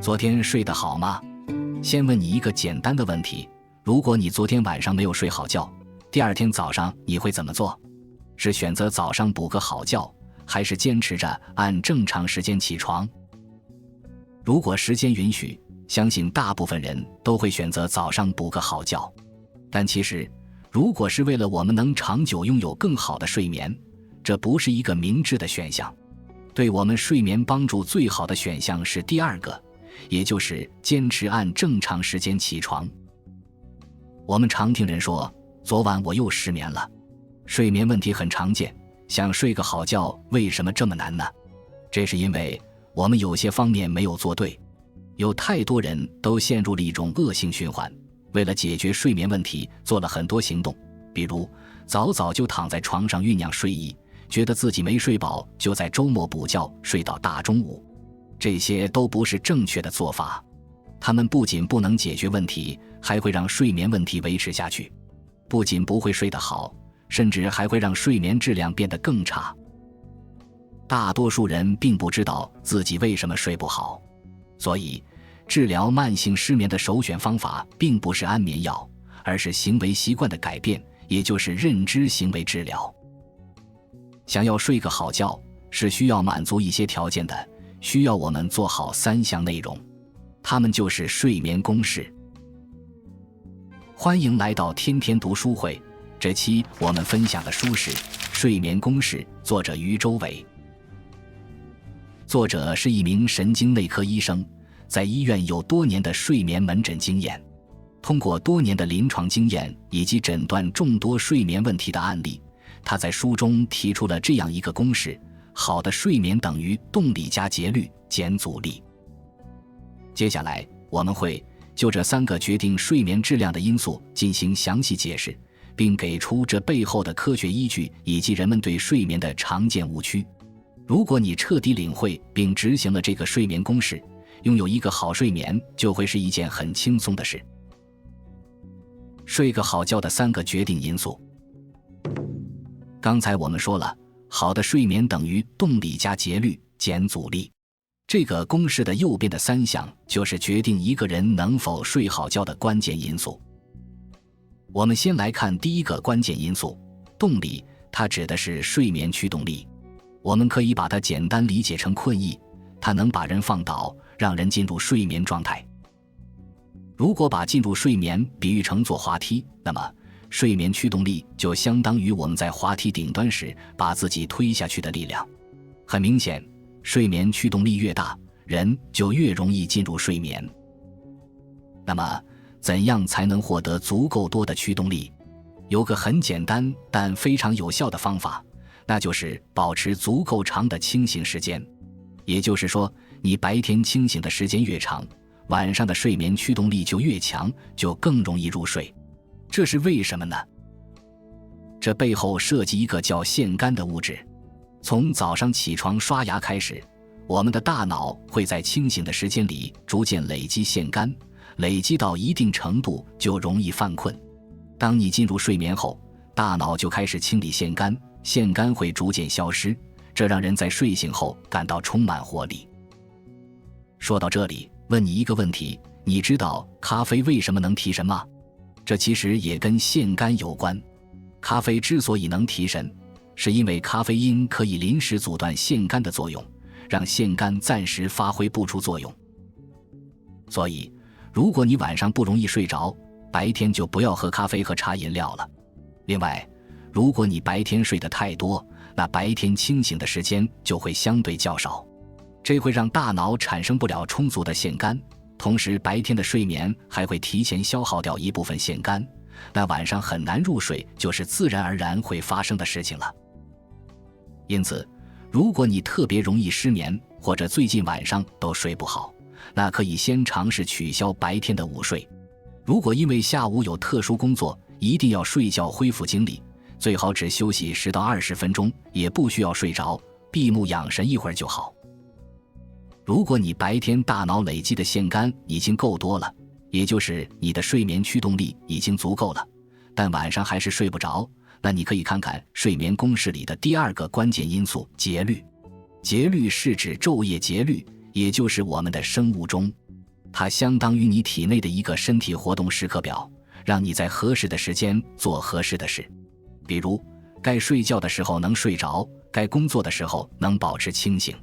昨天睡得好吗？先问你一个简单的问题，如果你昨天晚上没有睡好觉，第二天早上你会怎么做？是选择早上补个好觉，还是坚持着按正常时间起床？如果时间允许，相信大部分人都会选择早上补个好觉。但其实，如果是为了我们能长久拥有更好的睡眠，这不是一个明智的选项。对我们睡眠帮助最好的选项是第二个，也就是坚持按正常时间起床。我们常听人说，昨晚我又失眠了。睡眠问题很常见，想睡个好觉为什么这么难呢？这是因为我们有些方面没有做对。有太多人都陷入了一种恶性循环，为了解决睡眠问题做了很多行动，比如早早就躺在床上酝酿睡意，觉得自己没睡饱就在周末补觉睡到大中午。这些都不是正确的做法，他们不仅不能解决问题，还会让睡眠问题维持下去，不仅不会睡得好，甚至还会让睡眠质量变得更差。大多数人并不知道自己为什么睡不好，所以治疗慢性失眠的首选方法并不是安眠药，而是行为习惯的改变，也就是认知行为治疗。想要睡个好觉，是需要满足一些条件的，需要我们做好3项内容，它们就是睡眠公式。欢迎来到天天读书会，这期我们分享的书是《睡眠公式》，作者余周伟。作者是一名神经内科医生，在医院有多年的睡眠门诊经验，通过多年的临床经验以及诊断众多睡眠问题的案例，他在书中提出了这样一个公式：好的睡眠等于动力加节律减阻力。接下来我们会就这3个决定睡眠质量的因素进行详细解释，并给出这背后的科学依据以及人们对睡眠的常见误区。如果你彻底领会并执行了这个睡眠公式，拥有一个好睡眠就会是一件很轻松的事。睡个好觉的3个决定因素。刚才我们说了，好的睡眠等于动力加节律减阻力。这个公式的右边的3项就是决定一个人能否睡好觉的关键因素。我们先来看第一个关键因素，动力，它指的是睡眠驱动力。我们可以把它简单理解成困意，它能把人放倒，让人进入睡眠状态。如果把进入睡眠比喻成坐滑梯，那么睡眠驱动力就相当于我们在滑梯顶端时把自己推下去的力量。很明显，睡眠驱动力越大，人就越容易进入睡眠。那么怎样才能获得足够多的驱动力？有个很简单但非常有效的方法，那就是保持足够长的清醒时间。也就是说，你白天清醒的时间越长，晚上的睡眠驱动力就越强，就更容易入睡。这是为什么呢？这背后涉及一个叫腺苷的物质。从早上起床刷牙开始，我们的大脑会在清醒的时间里逐渐累积腺苷，累积到一定程度就容易犯困。当你进入睡眠后，大脑就开始清理腺苷，腺苷会逐渐消失，这让人在睡醒后感到充满活力。说到这里，问你一个问题，你知道咖啡为什么能提神吗？这其实也跟腺苷有关。咖啡之所以能提神，是因为咖啡因可以临时阻断腺苷的作用，让腺苷暂时发挥不出作用。所以，如果你晚上不容易睡着，白天就不要喝咖啡和茶饮料了。另外，如果你白天睡得太多，那白天清醒的时间就会相对较少，这会让大脑产生不了充足的腺苷，同时白天的睡眠还会提前消耗掉一部分腺苷，那晚上很难入睡就是自然而然会发生的事情了。因此，如果你特别容易失眠，或者最近晚上都睡不好，那可以先尝试取消白天的午睡。如果因为下午有特殊工作，一定要睡觉恢复精力，最好只休息10到20分钟，也不需要睡着，闭目养神一会儿就好。如果你白天大脑累积的腺苷已经够多了，也就是你的睡眠驱动力已经足够了，但晚上还是睡不着，那你可以看看睡眠公式里的第2个关键因素，节律。节律是指昼夜节律，也就是我们的生物钟。它相当于你体内的一个身体活动时刻表，让你在合适的时间做合适的事。比如，该睡觉的时候能睡着，该工作的时候能保持清醒。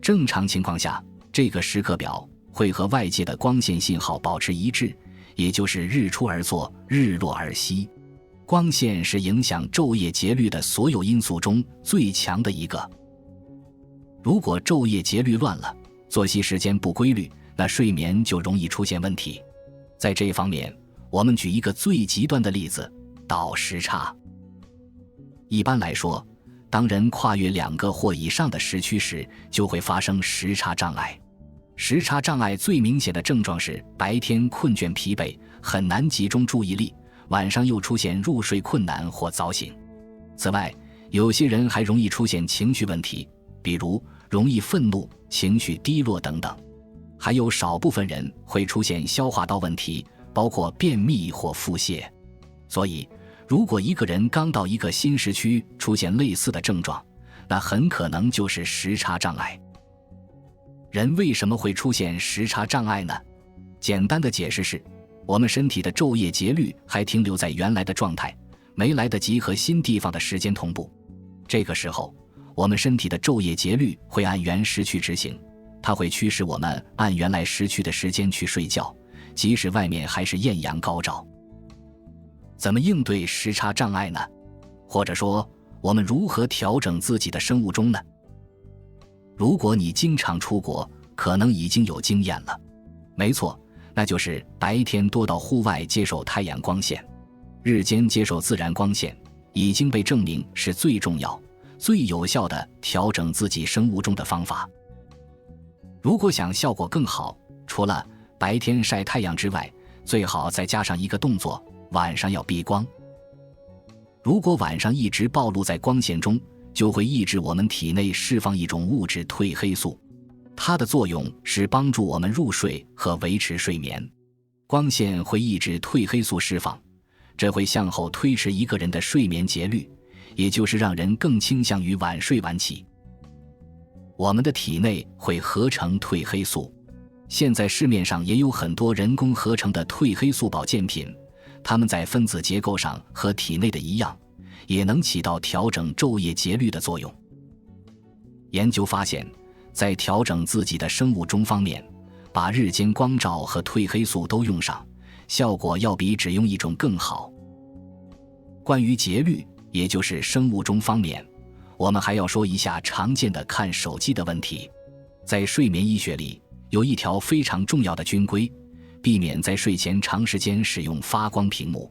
正常情况下，这个时刻表会和外界的光线信号保持一致，也就是日出而作，日落而息。光线是影响昼夜节律的所有因素中最强的一个。如果昼夜节律乱了，作息时间不规律，那睡眠就容易出现问题。在这方面，我们举一个最极端的例子，倒时差。一般来说，当人跨越2个或以上的时区时，就会发生时差障碍。时差障碍最明显的症状是白天困倦疲惫，很难集中注意力，晚上又出现入睡困难或早醒。此外，有些人还容易出现情绪问题，比如容易愤怒、情绪低落等等。还有少部分人会出现消化道问题，包括便秘或腹泻。所以，如果一个人刚到一个新时区出现类似的症状，那很可能就是时差障碍。人为什么会出现时差障碍呢？简单的解释是，我们身体的昼夜节律还停留在原来的状态，没来得及和新地方的时间同步。这个时候，我们身体的昼夜节律会按原时区执行，它会驱使我们按原来时区的时间去睡觉，即使外面还是艳阳高照。怎么应对时差障碍呢？或者说，我们如何调整自己的生物钟呢？如果你经常出国，可能已经有经验了。没错，那就是白天多到户外接受太阳光线，日间接受自然光线，已经被证明是最重要、最有效的调整自己生物钟的方法。如果想效果更好，除了白天晒太阳之外，最好再加上一个动作，晚上要避光。如果晚上一直暴露在光线中，就会抑制我们体内释放一种物质褪黑素，它的作用是帮助我们入睡和维持睡眠。光线会抑制褪黑素释放，这会向后推迟一个人的睡眠节律，也就是让人更倾向于晚睡晚起。我们的体内会合成褪黑素，现在市面上也有很多人工合成的褪黑素保健品，它们在分子结构上和体内的一样，也能起到调整昼夜节律的作用。研究发现，在调整自己的生物钟方面，把日间光照和褪黑素都用上，效果要比只用一种更好。关于节律，也就是生物钟方面，我们还要说一下常见的看手机的问题。在睡眠医学里，有一条非常重要的军规，避免在睡前长时间使用发光屏幕。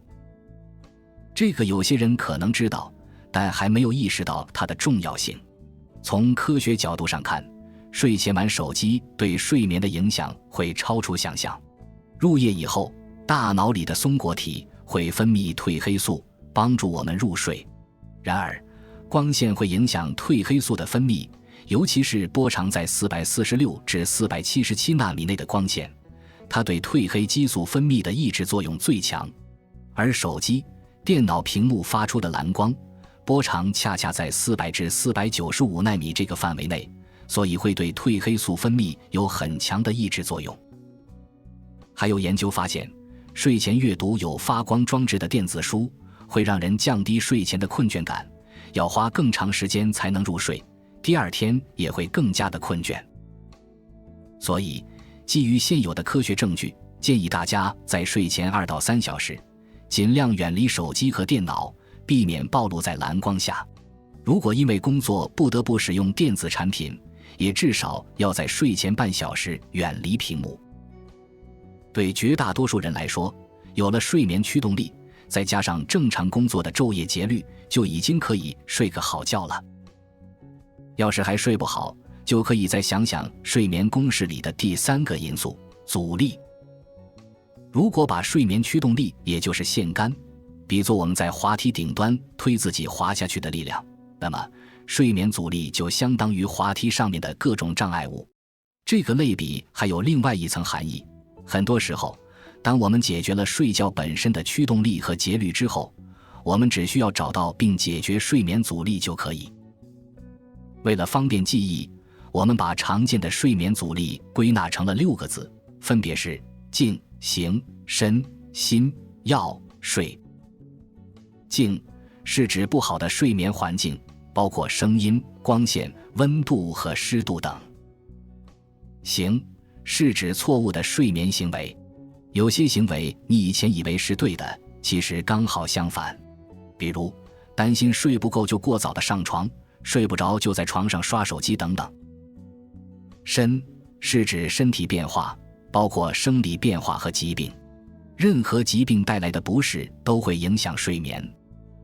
这个有些人可能知道，但还没有意识到它的重要性。从科学角度上看，睡前玩手机对睡眠的影响会超出想象。入夜以后，大脑里的松果体会分泌褪黑素，帮助我们入睡。然而，光线会影响褪黑素的分泌，尤其是波长在446至477纳米内的光线，它对褪黑激素分泌的抑制作用最强。而手机、电脑屏幕发出的蓝光波长恰恰在400至495纳米这个范围内，所以会对褪黑素分泌有很强的抑制作用。还有研究发现，睡前阅读有发光装置的电子书会让人降低睡前的困倦感，要花更长时间才能入睡，第二天也会更加的困倦。所以，基于现有的科学证据，建议大家在睡前2到3小时尽量远离手机和电脑，避免暴露在蓝光下。如果因为工作不得不使用电子产品，也至少要在睡前半小时远离屏幕。对绝大多数人来说，有了睡眠驱动力，再加上正常工作的昼夜节律，就已经可以睡个好觉了。要是还睡不好，就可以再想想睡眠公式里的第3个因素——阻力。如果把睡眠驱动力，也就是线杆，比作我们在滑梯顶端推自己滑下去的力量，那么睡眠阻力就相当于滑梯上面的各种障碍物。这个类比还有另外一层含义，很多时候，当我们解决了睡觉本身的驱动力和节律之后，我们只需要找到并解决睡眠阻力就可以。为了方便记忆，我们把常见的睡眠阻力归纳成了6个字，分别是静、行、身、心、药、睡。静是指不好的睡眠环境，包括声音、光线、温度和湿度等。行是指错误的睡眠行为，有些行为你以前以为是对的，其实刚好相反。比如担心睡不够就过早的上床，睡不着就在床上刷手机等等。身是指身体变化，包括生理变化和疾病，任何疾病带来的不适都会影响睡眠。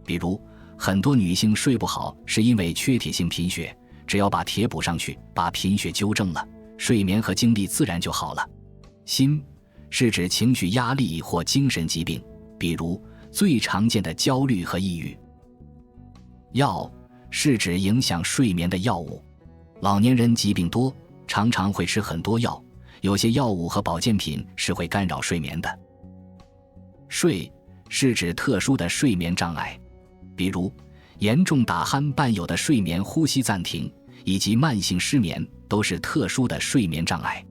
比如很多女性睡不好是因为缺铁性贫血，只要把铁补上去，把贫血纠正了，睡眠和精力自然就好了。心是指情绪压力或精神疾病，比如最常见的焦虑和抑郁。药是指影响睡眠的药物，老年人疾病多，常常会吃很多药，有些药物和保健品是会干扰睡眠的。睡是指特殊的睡眠障碍，比如严重打鼾伴有的睡眠呼吸暂停，以及慢性失眠都是特殊的睡眠障碍。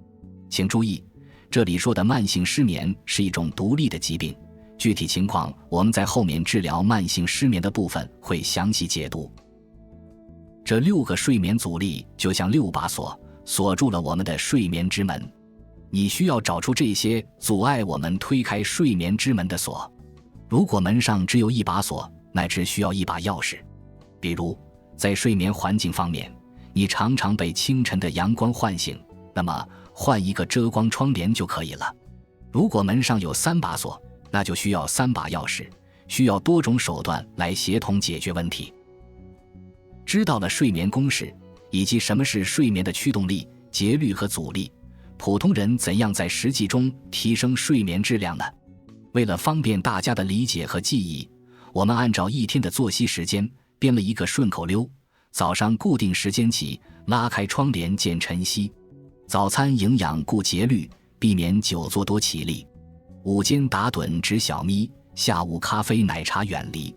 请注意，这里说的慢性失眠是一种独立的疾病，具体情况我们在后面治疗慢性失眠的部分会详细解读。这6个睡眠阻力就像6把锁，锁住了我们的睡眠之门。你需要找出这些阻碍我们推开睡眠之门的锁。如果门上只有1把锁，那只需要1把钥匙。比如在睡眠环境方面，你常常被清晨的阳光唤醒，那么换一个遮光窗帘就可以了。如果门上有3把锁，那就需要3把钥匙，需要多种手段来协同解决问题。知道了睡眠公式以及什么是睡眠的驱动力、节律和阻力，普通人怎样在实际中提升睡眠质量呢？为了方便大家的理解和记忆，我们按照一天的作息时间编了一个顺口溜：早上固定时间起，拉开窗帘见晨曦；早餐营养顾节律，避免久坐多起立；午间打盹止小咪，下午咖啡奶茶远离；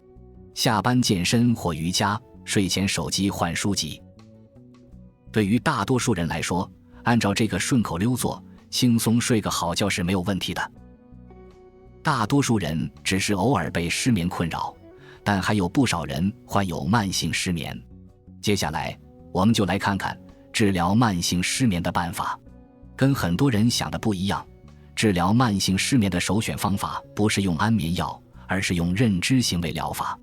下班健身或瑜伽，睡前手机换书籍。对于大多数人来说，按照这个顺口溜做，轻松睡个好觉是没有问题的。大多数人只是偶尔被失眠困扰，但还有不少人患有慢性失眠。接下来我们就来看看治疗慢性失眠的办法。跟很多人想的不一样，治疗慢性失眠的首选方法不是用安眠药，而是用认知行为疗法。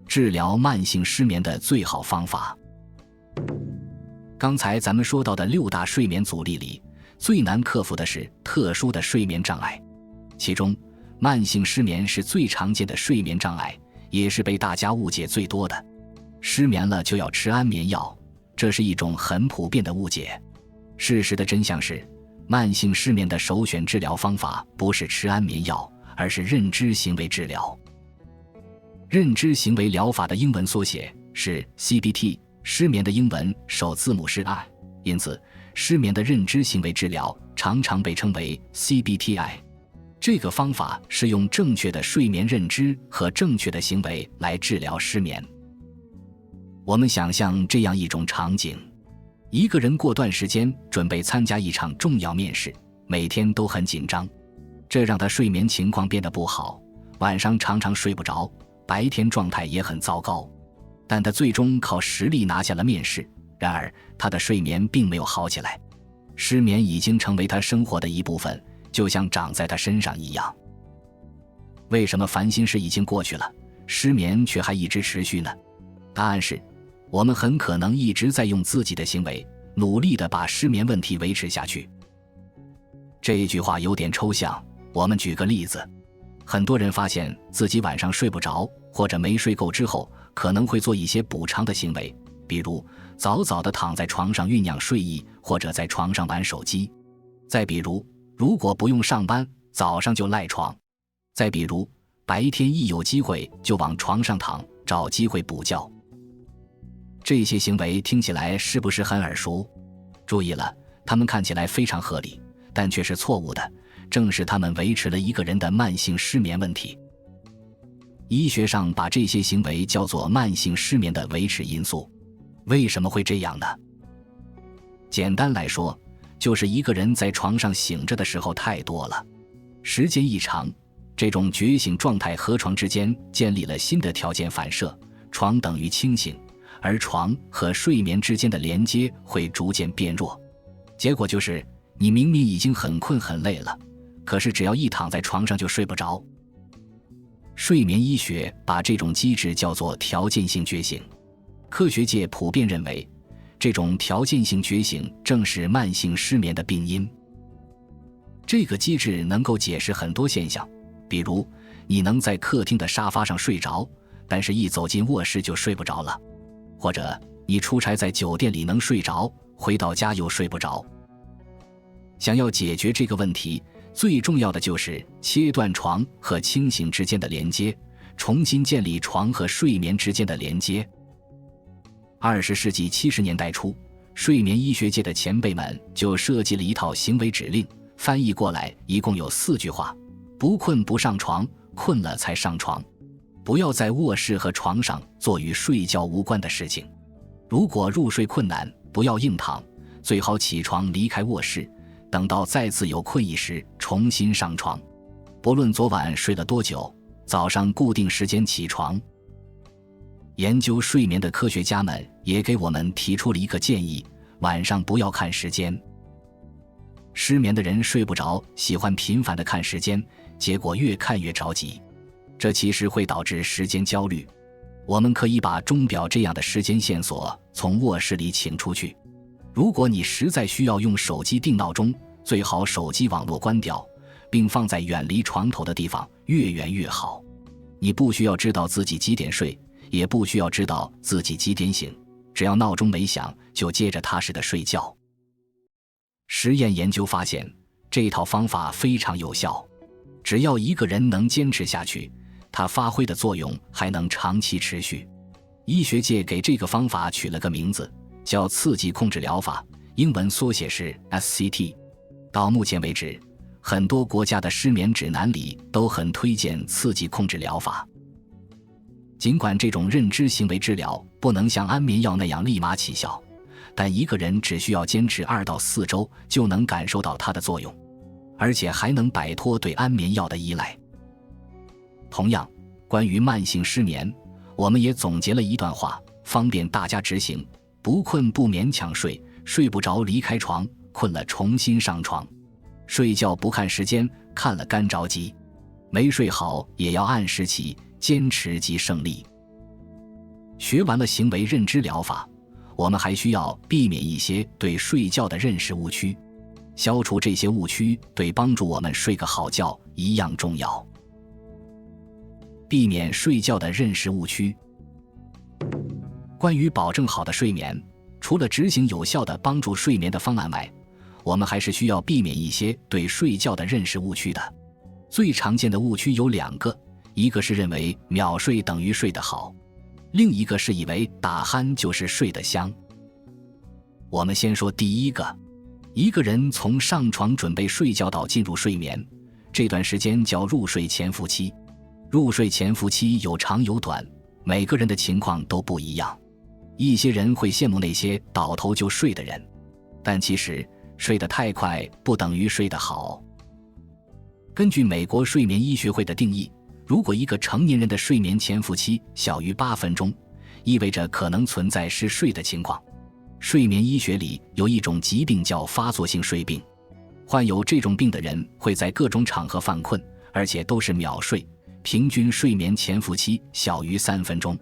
治疗慢性失眠的最好方法。刚才咱们说到的6大睡眠阻力里，最难克服的是特殊的睡眠障碍。其中慢性失眠是最常见的睡眠障碍，也是被大家误解最多的。失眠了就要吃安眠药，这是一种很普遍的误解。事实的真相是，慢性失眠的首选治疗方法不是吃安眠药，而是认知行为治疗。认知行为疗法的英文缩写是 CBT， 失眠的英文首字母是 I， 因此失眠的认知行为治疗常常被称为 CBTI。 这个方法是用正确的睡眠认知和正确的行为来治疗失眠。我们想象这样一种场景，一个人过段时间准备参加一场重要面试，每天都很紧张，这让他睡眠情况变得不好，晚上常常睡不着，白天状态也很糟糕。但他最终靠实力拿下了面试，然而他的睡眠并没有好起来，失眠已经成为他生活的一部分，就像长在他身上一样。为什么烦心事已经过去了，失眠却还一直持续呢？答案是，我们很可能一直在用自己的行为努力地把失眠问题维持下去。这一句话有点抽象，我们举个例子。很多人发现自己晚上睡不着或者没睡够之后，可能会做一些补偿的行为，比如早早地躺在床上酝酿睡意，或者在床上玩手机。再比如，如果不用上班，早上就赖床。再比如，白天一有机会就往床上躺，找机会补觉。这些行为听起来是不是很耳熟？注意了，他们看起来非常合理，但却是错误的，正是他们维持了一个人的慢性失眠问题。医学上把这些行为叫做慢性失眠的维持因素。为什么会这样呢？简单来说，就是一个人在床上醒着的时候太多了，时间一长，这种觉醒状态和床之间建立了新的条件反射，床等于清醒，而床和睡眠之间的连接会逐渐变弱。结果就是你明明已经很困很累了，可是只要一躺在床上就睡不着。睡眠医学把这种机制叫做条件性觉醒。科学界普遍认为，这种条件性觉醒正是慢性失眠的病因。这个机制能够解释很多现象，比如你能在客厅的沙发上睡着，但是一走进卧室就睡不着了，或者你出差在酒店里能睡着，回到家又睡不着。想要解决这个问题，最重要的就是切断床和清醒之间的连接，重新建立床和睡眠之间的连接。20世纪70年代初，睡眠医学界的前辈们就设计了一套行为指令，翻译过来一共有4句话：不困不上床，困了才上床。不要在卧室和床上做与睡觉无关的事情。如果入睡困难，不要硬躺，最好起床离开卧室，等到再次有困意时重新上床。不论昨晚睡了多久，早上固定时间起床。研究睡眠的科学家们也给我们提出了一个建议：晚上不要看时间。失眠的人睡不着，喜欢频繁地看时间，结果越看越着急，这其实会导致时间焦虑。我们可以把钟表这样的时间线索从卧室里请出去。如果你实在需要用手机定闹钟，最好手机网络关掉，并放在远离床头的地方，越远越好。你不需要知道自己几点睡，也不需要知道自己几点醒，只要闹钟没响，就接着踏实的睡觉。实验研究发现，这套方法非常有效，只要一个人能坚持下去，它发挥的作用还能长期持续。医学界给这个方法取了个名字，叫刺激控制疗法，英文缩写是 SCT。 到目前为止，很多国家的失眠指南里都很推荐刺激控制疗法。尽管这种认知行为治疗不能像安眠药那样立马起效，但一个人只需要坚持2到4周就能感受到它的作用，而且还能摆脱对安眠药的依赖。同样，关于慢性失眠，我们也总结了一段话，方便大家执行：不困不勉强睡，睡不着离开床，困了重新上床。睡觉不看时间，看了干着急。没睡好也要按时起，坚持即胜利。学完了行为认知疗法，我们还需要避免一些对睡觉的认识误区。消除这些误区，对帮助我们睡个好觉一样重要。避免睡觉的认识误区。关于保证好的睡眠，除了执行有效的帮助睡眠的方案外，我们还是需要避免一些对睡觉的认识误区的。最常见的误区有2个，一个是认为秒睡等于睡得好，另一个是以为打鼾就是睡得香。我们先说第一个，一个人从上床准备睡觉到进入睡眠，这段时间叫入睡潜伏期。入睡潜伏期有长有短，每个人的情况都不一样。一些人会羡慕那些倒头就睡的人，但其实睡得太快不等于睡得好。根据美国睡眠医学会的定义，如果一个成年人的睡眠潜伏期小于8分钟，意味着可能存在嗜睡的情况。睡眠医学里有一种疾病叫发作性睡病，患有这种病的人会在各种场合犯困，而且都是秒睡，平均睡眠潜伏期小于3分钟。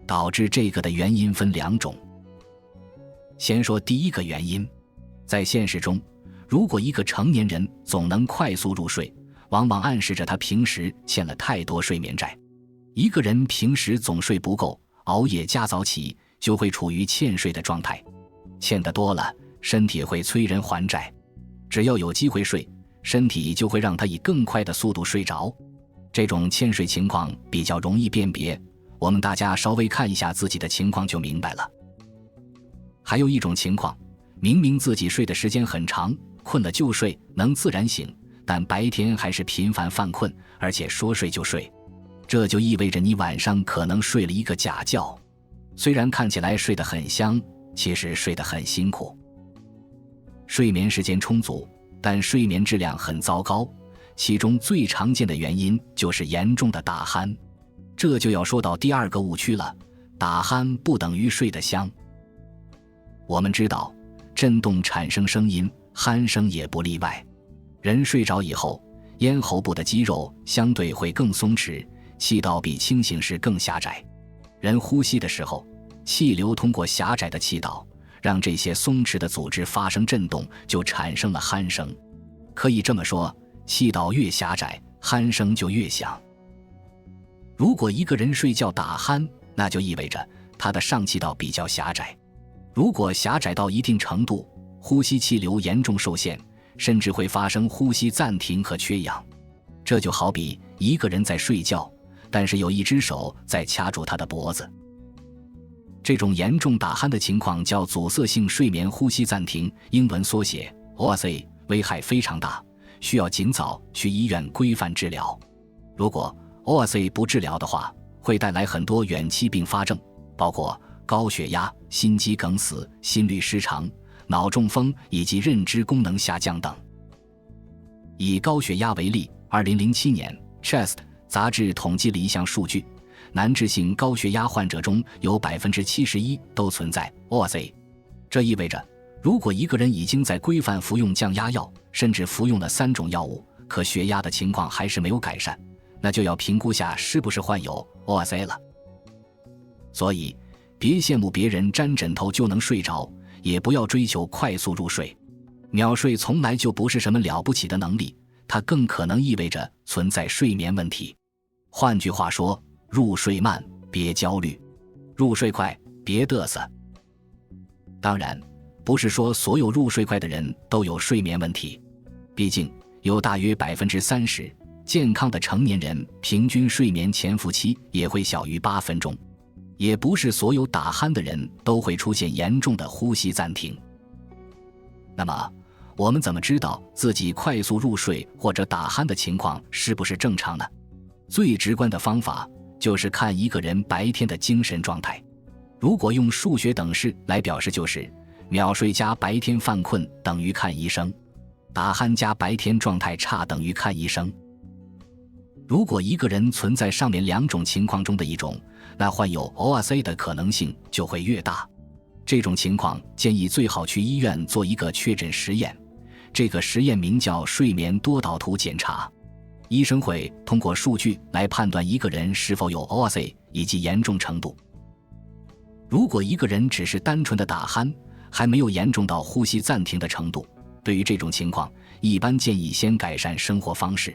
导致这个的原因分2种。先说第一个原因，在现实中，如果一个成年人总能快速入睡，往往暗示着他平时欠了太多睡眠债。一个人平时总睡不够，熬夜加早起，就会处于欠睡的状态。欠得多了，身体会催人还债。只要有机会睡，身体就会让他以更快的速度睡着。这种欠睡情况比较容易辨别，我们大家稍微看一下自己的情况就明白了。还有一种情况，明明自己睡的时间很长，困了就睡，能自然醒，但白天还是频繁犯困，而且说睡就睡。这就意味着你晚上可能睡了一个假觉，虽然看起来睡得很香，其实睡得很辛苦。睡眠时间充足，但睡眠质量很糟糕，其中最常见的原因就是严重的打鼾。这就要说到第二个误区了，打鼾不等于睡得香。我们知道，震动产生声音，鼾声也不例外。人睡着以后，咽喉部的肌肉相对会更松弛，气道比清醒时更狭窄。人呼吸的时候，气流通过狭窄的气道，让这些松弛的组织发生震动，就产生了鼾声。可以这么说，气道越狭窄，鼾声就越响。如果一个人睡觉打鼾，那就意味着他的上气道比较狭窄。如果狭窄到一定程度，呼吸气流严重受限，甚至会发生呼吸暂停和缺氧。这就好比一个人在睡觉，但是有一只手在掐住他的脖子。这种严重打鼾的情况叫阻塞性睡眠呼吸暂停，英文缩写 OSA， 危害非常大，需要尽早去医院规范治疗。如果 OSA 不治疗的话，会带来很多远期并发症，包括高血压、心肌梗死、心律失常、脑中风以及认知功能下降等。以高血压为例，2007年 Chest 杂志统计了一项数据，难治性高血压患者中有 71% 都存在 OSA。 这意味着，如果一个人已经在规范服用降压药，甚至服用了3种药物，可血压的情况还是没有改善，那就要评估下是不是患有 OSA 了。所以别羡慕别人沾枕头就能睡着，也不要追求快速入睡。秒睡从来就不是什么了不起的能力，它更可能意味着存在睡眠问题。换句话说，入睡慢别焦虑，入睡快别嘚瑟。当然，不是说所有入睡快的人都有睡眠问题，毕竟有大约 30% 健康的成年人平均睡眠潜伏期也会小于8分钟。也不是所有打鼾的人都会出现严重的呼吸暂停。那么，我们怎么知道自己快速入睡或者打鼾的情况是不是正常呢？最直观的方法就是看一个人白天的精神状态。如果用数学等式来表示，就是秒睡加白天犯困等于看医生，打鼾加白天状态差等于看医生。如果一个人存在上面2种情况中的一种，那患有 OSA 的可能性就会越大。这种情况建议最好去医院做一个确诊实验，这个实验名叫睡眠多导图检查。医生会通过数据来判断一个人是否有 OSA 以及严重程度。如果一个人只是单纯的打鼾，还没有严重到呼吸暂停的程度，对于这种情况，一般建议先改善生活方式。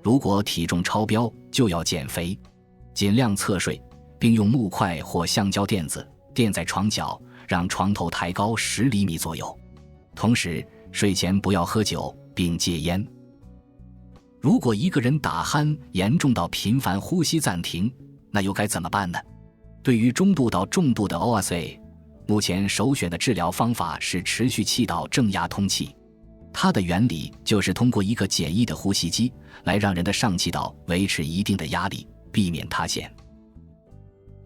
如果体重超标，就要减肥，尽量侧睡，并用木块或橡胶垫子垫在床角，让床头抬高10厘米左右。同时，睡前不要喝酒，并戒烟。如果一个人打鼾严重到频繁呼吸暂停，那又该怎么办呢？对于中度到重度的 OSA， 目前首选的治疗方法是持续气道正压通气。它的原理就是通过一个简易的呼吸机来让人的上气道维持一定的压力，避免塌陷。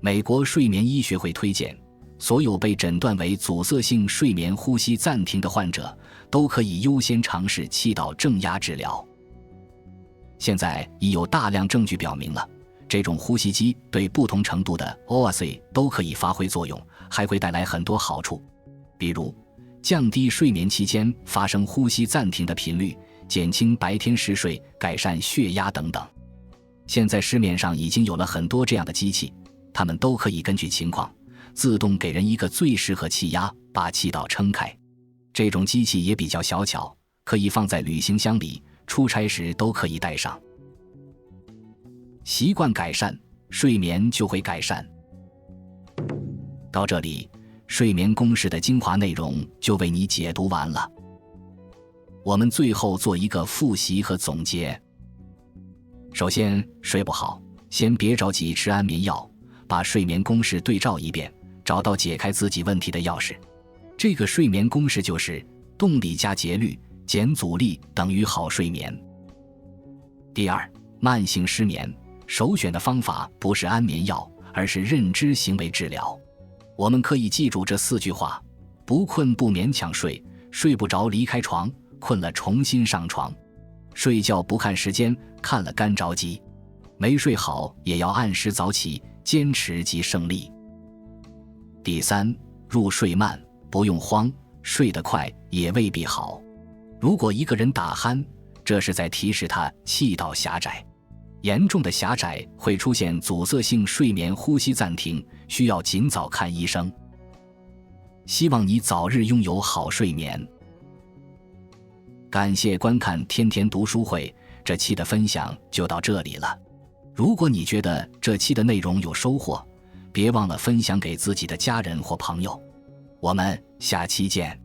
美国睡眠医学会推荐，所有被诊断为阻塞性睡眠呼吸暂停的患者都可以优先尝试气道正压治疗。现在已有大量证据表明了，这种呼吸机对不同程度的 OSA 都可以发挥作用，还会带来很多好处，比如降低睡眠期间发生呼吸暂停的频率，减轻白天嗜睡，改善血压等等。现在市面上已经有了很多这样的机器，它们都可以根据情况自动给人一个最适合气压，把气道撑开。这种机器也比较小巧，可以放在旅行箱里，出差时都可以带上。习惯改善，睡眠就会改善。到这里，睡眠公式的精华内容就为你解读完了。我们最后做一个复习和总结。首先，睡不好，先别着急吃安眠药，把睡眠公式对照一遍，找到解开自己问题的钥匙。这个睡眠公式就是动力加节律减阻力等于好睡眠。第二，慢性失眠首选的方法不是安眠药，而是认知行为治疗。我们可以记住这4句话：不困不勉强睡，睡不着离开床，困了重新上床。睡觉不看时间，看了干着急。没睡好也要按时早起，坚持即胜利。第3，入睡慢，不用慌，睡得快也未必好。如果一个人打鼾，这是在提示他气道狭窄。严重的狭窄会出现阻塞性睡眠呼吸暂停，需要尽早看医生。希望你早日拥有好睡眠。感谢观看天天读书会，这期的分享就到这里了。如果你觉得这期的内容有收获，别忘了分享给自己的家人或朋友。我们下期见。